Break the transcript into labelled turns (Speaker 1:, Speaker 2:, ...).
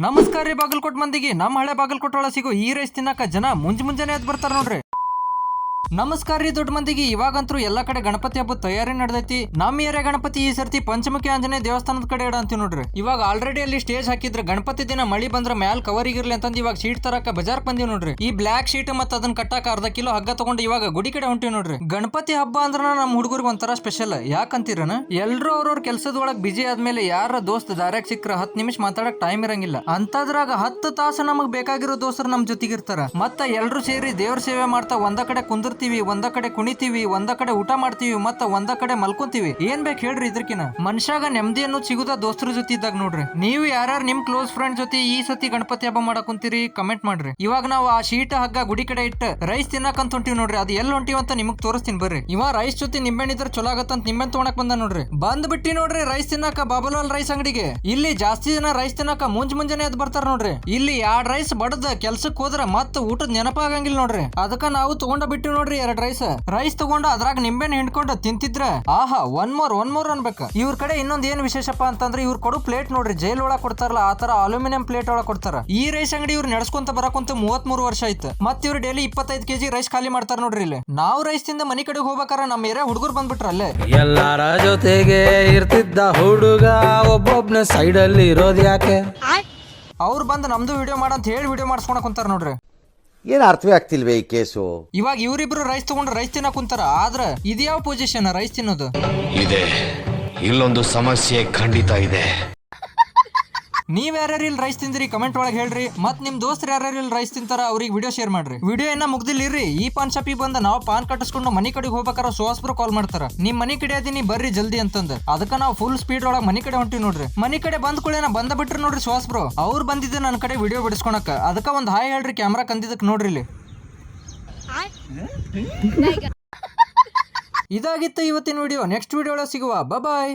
Speaker 1: ನಮಸ್ಕಾರ ರೀ ಬಾಗಲಕೋಟ್ ಮಂದಿಗೆ. ನಮ್ಮ ಹಳೆ ಬಾಗಲಕೋಟ್ ಒಳಗೆ ಸಿಗೋ ಈ ರೈಸ್ ತಿನ್ನಕ ಜನ ಮುಂಜಾನೆ ಎದ್ದು ಬರ್ತಾರ ನೋಡ್ರಿ. ನಮಸ್ಕಾರ ರೀ ದೊಡ್ಡ ಮಂದಿಗೆ. ಇವಾಗಂತೂ ಎಲ್ಲಾ ಕಡೆ ಗಣಪತಿ ಹಬ್ಬದ ತಯಾರಿ ನಡೆದೈತಿ. ನಮ್ಮ ಏರಿಯಾ ಗಣಪತಿ ಈ ಸರ್ತಿ ಪಂಚಮುಖಿ ಆಂಜನೇಯ ದೇವಸ್ಥಾನದ ಕಡೆ ಇಡ ಅಂತೀವಿ ನೋಡ್ರಿ. ಇವಾಗ ಆಲ್ರೆಡಿ ಅಲ್ಲಿ ಸ್ಟೇಜ್ ಹಾಕಿದ್ರೆ ಗಣಪತಿ ದಿನ ಮಳಿ ಬಂದ್ರ ಮ್ಯಾಲ್ ಕವರ್ ಇರ್ಲಿ ಅಂತಂದ್ ಇವಾಗ ಶೀಟ್ ತರಕ ಬಜಾರ್ ಬಂದಿವ್ ನೋಡ್ರಿ. ಈ ಬ್ಲಾಕ್ ಶೀಟ್ ಮತ್ತ ಅದನ್ನ ಕಟ್ಟಾಕ ಅರ್ಧ ಕಿಲೋ ಹಗ್ಗ ತಗೊಂಡು ಇವಾಗ ಗುಡಿ ಕಡೆ ಹೊಂಟಿವಿ ನೋಡ್ರಿ. ಗಣಪತಿ ಹಬ್ಬ ಅಂದ್ರ ನಮ್ಮ ಹುಡುಗರಿಗೆ ಒಂಥರ ಸ್ಪೆಷಲ್. ಯಾಕಂತೀರನ ಎಲ್ರು ಅವ್ರವ್ರ ಕೆಲಸದ ಒಳಗ್ ಬಿಜಿ ಆದ್ಮೇಲೆ ಯಾರ ದೋಸ್ತ್ ದಾರ್ಯಾಗ ಸಿಕ್ಕ್ರ 10 ನಿಮಿಷ ಮಾತಾಡಕ್ ಟೈಮ್ ಇರಂಗಿಲ್ಲ. ಅಂತದ್ರಾಗ 10 ತಾಸು ನಮಗ್ ಬೇಕಾಗಿರೋ ದೋಸ್ತರು ನಮ್ ಜೊತೆಗಿರ್ತಾರ. ಮತ್ತ ಎಲ್ರು ಸೇರಿ ದೇವ್ರ ಸೇವೆ ಮಾಡ್ತಾ ಒಂದ ಕಡೆ ಕುಂದಿರ್ತೀವಿ, ಒಂದ ಕಡೆ ಕುಣಿತೀವಿ, ಒಂದ ಕಡೆ ಊಟ ಮಾಡ್ತೀವಿ, ಮತ್ತ ಒಂದ ಕಡೆ ಮಲ್ಕೊಂತೀವಿ. ಏನ್ ಬೇಕು ಹೇಳ್ರಿ ಇದ್ರಕಿನ. ಮನುಷ್ಯಾಗ ನೆಮ್ಮದಿ ಅನ್ನೋ ಸಿಗುದ ದೋಸ್ತರ ಜೊತೆ ಇದ್ದಾಗ ನೋಡ್ರಿ. ನೀವು ಯಾರ್ಯಾರು ನಿಮ್ ಕ್ಲೋಸ್ ಫ್ರೆಂಡ್ ಜೊತೆ ಈ ಸತಿ ಗಣಪತಿ ಹಬ್ಬ ಮಾಡಕ್ ಕುಂತೀರಿ ಕಮೆಂಟ್ ಮಾಡ್ರಿ. ಇವಾಗ ನಾವು ಆ ಶೀಟ್ ಹಗ್ಗ ಗುಡಿ ಕಡೆ ಇಟ್ಟು ರೈಸ್ ತಿನ್ನಕಂತ ಹೊಂಟಿವಿ ನೋಡ್ರಿ. ಅದು ಎಲ್ಲಿ ಹೊಂಟಿವಿ ಅಂತ ನಿಮಗ್ ತೋರಿಸ್ತೀನಿ ಬರ್ರಿ. ಇವ ರೈಸ್ ಜೊತೆ ನಿಂಬೆಹಣ್ಣು ಇದ್ರ ಚಲೋ ಆಗತ್ತಂತ ನಿಂಬೆಹಣ್ಣು ತಗೊಳಕ್ ಬಂದ ನೋಡ್ರಿ. ಬಂದ್ ಬಿಟ್ಟಿ ನೋಡ್ರಿ ರೈಸ್ ತಿನ್ನಕ ಬಾಬುಲಾಲ್ ರೈಸ್ ಅಂಗಡಿಗೆ. ಇಲ್ಲಿ ಜಾಸ್ತಿ ಜನ ರೈಸ್ ತಿನ್ನಕ ಮುಂಜಾನೆ ಎದ್ದು ಬರ್ತಾರ ನೋಡ್ರಿ. ಇಲ್ಲಿ 2 ರೈಸ್ ಬಡದ ಕೆಲ್ಸಕ್ ಹೋದ್ರ ಮತ್ತ ಊಟದ ನೆನಪಾಗಂಗಿಲ್ಲ ನೋಡ್ರಿ. ಅದಕ್ಕ ನಾವು ತಗೊಂಡ ಬಿಟ್ಟಿವಿ ನೋಡ್ರಿ 2 ರೈಸ್ ತಗೊಂಡು ಅದ್ರಾಗ ನಿಂಬೆಹಣ್ಣು ಹಿಂಡ್ಕೊಂಡು ತಿಂತಿದ್ರ ಆಹಾ ಒನ್ ಮೋರ್ ಅನ್ಬೇಕ. ಇವ್ರ ಕಡೆ ಇನ್ನೊಂದ್ ಏನ್ ವಿಶೇಷಪ್ಪ ಅಂತಂದ್ರೆ ಇವ್ರು ಕೊಡು ಪ್ಲೇಟ್ ನೋಡ್ರಿ, ಜೈಲ್ ಒಳಗ್ ಕೊಡ್ತಾರಲ್ಲ ಆತರ ಅಲ್ಯೂಮಿನಿಯಂ ಪ್ಲೇಟ್ ಒಳಗ್ ಕೊಡ್ತಾರ. ಈ ರೈಸ್ ಅಂಗಡಿ ಇವ್ರು ನಡೆಸ್ಕೊಂತ ಬರಕಂತ 33 ವರ್ಷ ಆಯ್ತು. ಮತ್ ಇವ್ರು ಡೈಲಿ 25 kg ರೈಸ್ ಖಾಲಿ ಮಾಡ್ತಾರ ನೋಡ್ರಿ. ಇಲ್ಲಿ ನಾವು ರೈಸ್ ತಿಂದ ಮನಿ ಕಡೆ ಹೋಗ್ಬೇಕಾರ ನಮ್ಮ ಏರಿಯಾ ಹುಡುಗರು ಬಂದ್ಬಿಟ್ರ ಅಲ್ಲೇ.
Speaker 2: ಎಲ್ಲಾರ ಜೊತೆಗೆ ಇರ್ತಿದ್ದ ಹುಡುಗ ಒಬ್ಬೊಬ್ನ ಸೈಡ್ ಅಲ್ಲಿ ಇರೋದ್ ಯಾಕೆ?
Speaker 1: ಅವ್ರು ಬಂದ್ ನಮ್ದು ವಿಡಿಯೋ ಮಾಡಂತ ಹೇಳಿ ವಿಡಿಯೋ ಮಾಡಿಸ್ಕೊಳಕ್ ಕುಂತಾರ ನೋಡ್ರಿ.
Speaker 3: ಏನು ಅರ್ಥವೇ ಆಗ್ತಿಲ್ವೇ ಈ ಕೇಸು?
Speaker 1: ಇವಾಗ ಇವರಿಬ್ರು ರೈಸ್ ತಗೊಂಡು ರೈಸ್ ತಿನ್ನಕ್ ಕುಂತಾರ. ಆದ್ರ ಇದ್ಯಾವ ಪೊಸಿಷನ್ ರೈಸ್ ತಿನ್ನೋದು?
Speaker 4: ಇದೆ, ಇಲ್ಲೊಂದು ಸಮಸ್ಯೆ ಖಂಡಿತ ಇದೆ.
Speaker 1: ನೀವ್ ಯಾರ್ಯಾರು ಇಲ್ಲಿ ರೈಸ್ ತಿಂದಿರಿ ಕಮೆಂಟ್ ಒಳಗೆ ಹೇಳ್ರಿ. ಮತ್ ನಿಮ್ ದೋಸ್ತರು ಯಾರ್ಯಾರು ಇಲ್ಲಿ ರೈಸ್ ತಿಂತಾರ ಅವ್ರಿಗೆ ವಿಡಿಯೋ ಶೇರ್ ಮಾಡ್ರಿ. ವಿಡಿಯೋ ಏನ ಮುಗ್ದಿಲ್ಲಿರಿ. ಈ ಪಾನ್ ಶಾಪಿಗೆ ಬಂದ ನಾವು ಪಾನ್ ಕಟ್ಟಿಸ್ಕೊಂಡು ಮನಿ ಕಡೆಗೆ ಹೋಗ್ಬೇಕಾರ ಸುಹಾಸ್ಬ್ರು ಕಾಲ್ ಮಾಡ್ತಾರ, ನಿಮ್ ಮನಿ ಕಡೆ ಅದೀನಿ ಬರ್ರಿ ಜಲ್ದಿ ಅಂತಂದ. ಅದಕ್ಕ ನಾವು ಫುಲ್ ಸ್ಪೀಡ್ ಒಳಗೆ ಮನಿ ಕಡೆ ಹೊಂಟಿವಿ ನೋಡ್ರಿ. ಮನಿ ಕಡೆ ಬಂದ್ ಕೂಡೇನ ಬಂದ ಬಿಟ್ರಿ ನೋಡ್ರಿ ಸುಹಾಸ್ಬ್ರು. ಅವ್ರು ಬಂದಿದ್ದೆ ನನ್ನ ಕಡೆ ವಿಡಿಯೋ ಬಿಡಿಸ್ಕೊಳಕ. ಅದಕ್ಕ ಒಂದ್ ಹಾಯ್ ಹೇಳ್ರಿ ಕ್ಯಾಮ್ರಾ ಕಂದಿದ್ದಕ್ ನೋಡ್ರಿ ಇಲ್ಲಿ. ಇದಾಗಿತ್ತು ಇವತ್ತಿನ ವಿಡಿಯೋ. ನೆಕ್ಸ್ಟ್ ವಿಡಿಯೋ ಒಳಗೆ ಸಿಗುವ. ಬಾಯ್.